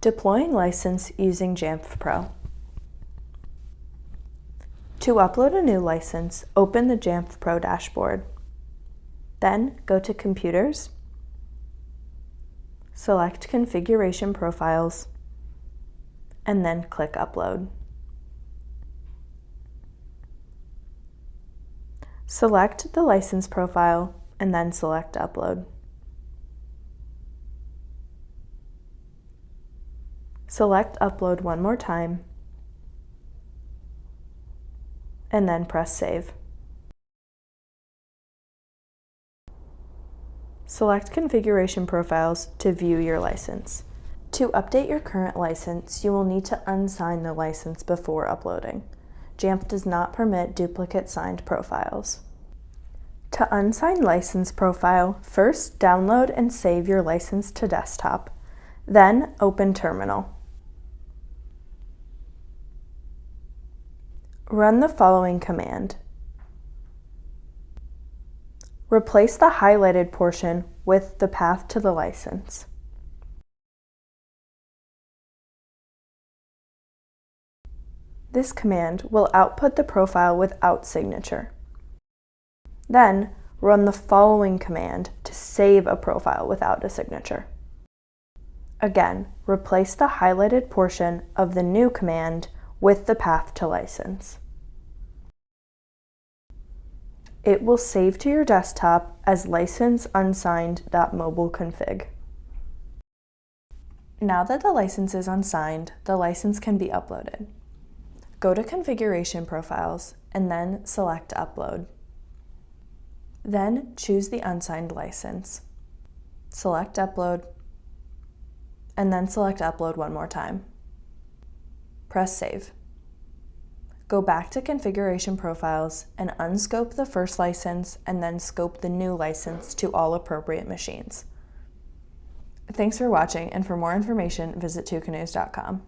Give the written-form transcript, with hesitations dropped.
Deploying license using Jamf Pro. To upload a new license, open the Jamf Pro dashboard. Then go to Computers, select Configuration Profiles, and then click Upload. Select the license profile and then select Upload. Select Upload one more time and then press Save. Select Configuration Profiles to view your license. To update your current license, you will need to unsign the license before uploading. Jamf does not permit duplicate signed profiles. To unsign license profile, first download and save your license to desktop. Then open Terminal. Run the following command. Replace the highlighted portion with the path to the license. This command will output the profile without signature. Then, run the following command to save a profile without a signature. Again, replace the highlighted portion of the new command with the path to license. It will save to your desktop as license_unsigned.mobileconfig. Now that the license is unsigned, the license can be uploaded. Go to Configuration Profiles and then select Upload. Then choose the unsigned license. Select Upload and then select Upload one more time. Press Save. Go back to Configuration Profiles and unscope the first license and then scope the new license to all appropriate machines. Thanks for watching, and for more information, visit Twocanoes.com.